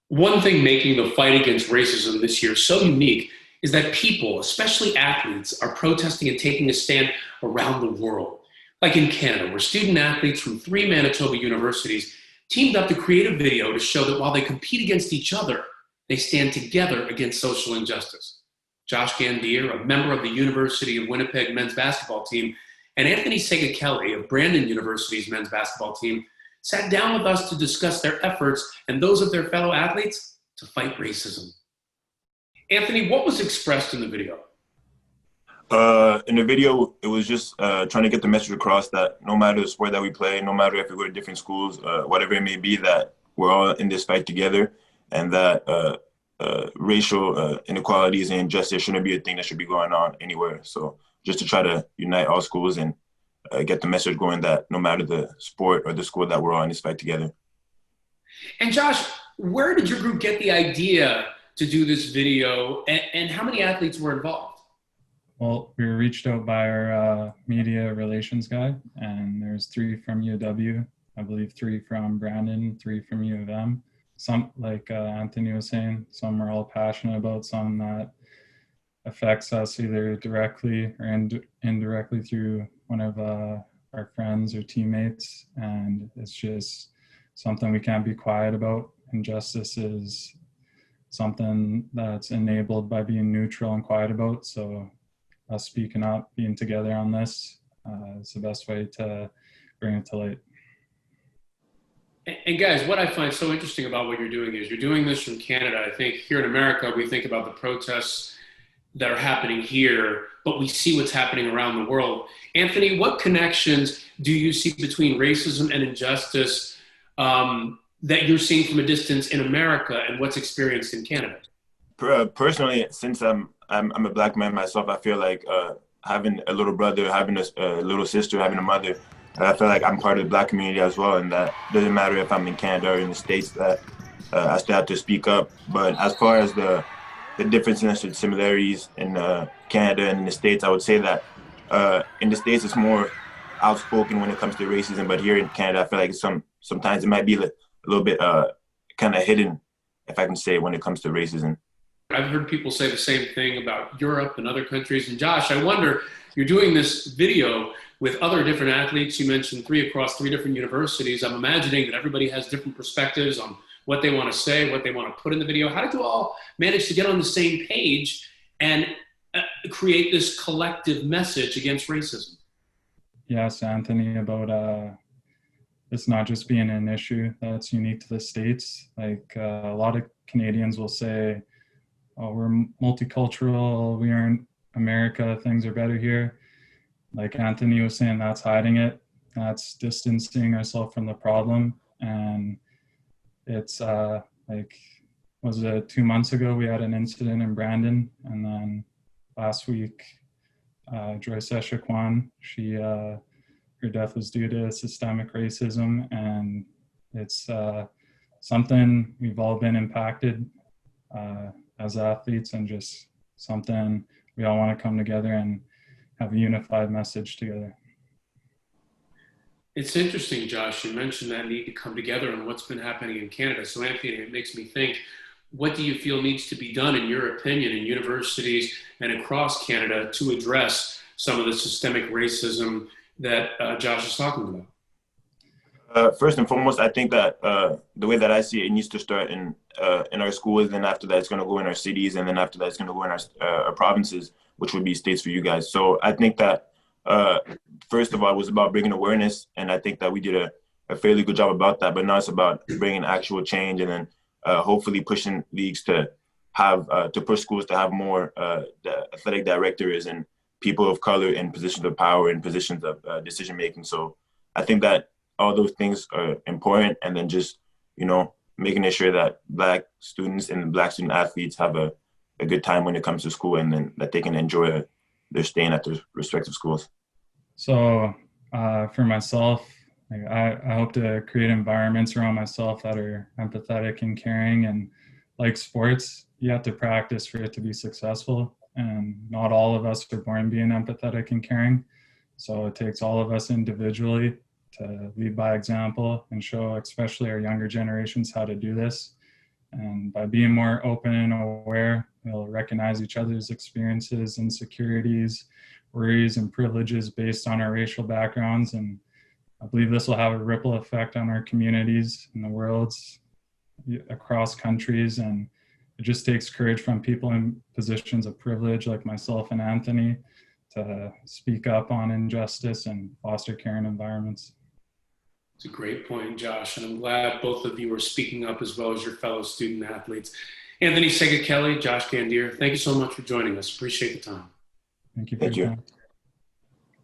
One thing making the fight against racism this year so unique is that people, especially athletes, are protesting and taking a stand around the world. Like in Canada, where student athletes from three Manitoba universities teamed up to create a video to show that while they compete against each other, they stand together against social injustice. Josh Gandier, a member of the University of Winnipeg men's basketball team, and Anthony Tsegakele of Brandon University's men's basketball team sat down with us to discuss their efforts and those of their fellow athletes to fight racism. Anthony, what was expressed in the video? In the video, it was just trying to get the message across that no matter the sport that we play, no matter if we go to different schools, whatever it may be, that we're all in this fight together, and that racial inequalities and injustice shouldn't be a thing that should be going on anywhere. So just to try to unite all schools and get the message going that no matter the sport or the school, that we're all in this fight together. And Josh, where did your group get the idea to do this video, and how many athletes were involved? Well, we were reached out by our media relations guy, and there's 3 from UW, I believe 3 from Brandon, 3 from U of M. Some, like Anthony was saying, some are all passionate about, some that affects us either directly or indirectly through one of our friends or teammates. And it's just something we can't be quiet about. Injustice is something that's enabled by being neutral and quiet about. So us speaking up, being together on this is the best way to bring it to light. And guys, what I find so interesting about what you're doing is you're doing this from Canada. I think here in America, we think about the protests that are happening here, but we see what's happening around the world. Anthony, what connections do you see between racism and injustice that you're seeing from a distance in America and what's experienced in Canada? Personally, since I'm a Black man myself, I feel like having a little brother, having a little sister, having a mother, I feel like I'm part of the Black community as well, and that doesn't matter if I'm in Canada or in the States, that I still have to speak up. But as far as the differences and similarities in Canada and in the States, I would say that in the States it's more outspoken when it comes to racism, but here in Canada, I feel like sometimes it might be a little bit kind of hidden, if I can say, when it comes to racism. I've heard people say the same thing about Europe and other countries. And Josh, I wonder, you're doing this video with other different athletes. You mentioned 3 across 3 different universities. I'm imagining that everybody has different perspectives on what they want to say, what they want to put in the video. How did you all manage to get on the same page and create this collective message against racism? Yes, Anthony, about it's not just being an issue that's unique to the States. Like a lot of Canadians will say, oh, we're multicultural, we are in America, things are better here. Like Anthony was saying, that's hiding it. That's distancing ourselves from the problem. And it's was it 2 months ago, we had an incident in Brandon. And then last week, Joyce Echequan, her death was due to systemic racism. And it's something we've all been impacted as athletes, and just something we all want to come together and have a unified message together. It's interesting, Josh, you mentioned that need to come together and what's been happening in Canada. So Anthony, it makes me think, what do you feel needs to be done, in your opinion, in universities and across Canada to address some of the systemic racism that Josh is talking about? First and foremost, I think that the way that I see it, it needs to start in our schools, and after that it's going to go in our cities, and then after that it's going to go in our provinces, which would be states for you guys. So I think that first of all, it was about bringing awareness, and I think that we did a fairly good job about that. But now it's about bringing actual change, and then hopefully pushing leagues to push schools to have more athletic directors and people of color in positions of power and positions of decision making. So I think that all those things are important, and then just, making sure that Black students and Black student athletes have a good time when it comes to school, and then that they can enjoy their staying at their respective schools. So for myself, I hope to create environments around myself that are empathetic and caring. And like sports, you have to practice for it to be successful. And not all of us are born being empathetic and caring. So it takes all of us individually to lead by example and show especially our younger generations how to do this. And by being more open and aware, we'll recognize each other's experiences, insecurities, worries, and privileges based on our racial backgrounds. And I believe this will have a ripple effect on our communities and the worlds across countries. And it just takes courage from people in positions of privilege like myself and Anthony to speak up on injustice and foster caring environments. It's a great point, Josh, and I'm glad both of you are speaking up as well as your fellow student athletes. Anthony Tsegakele, Josh Gandier, thank you so much for joining us. Appreciate the time. Thank you for your time.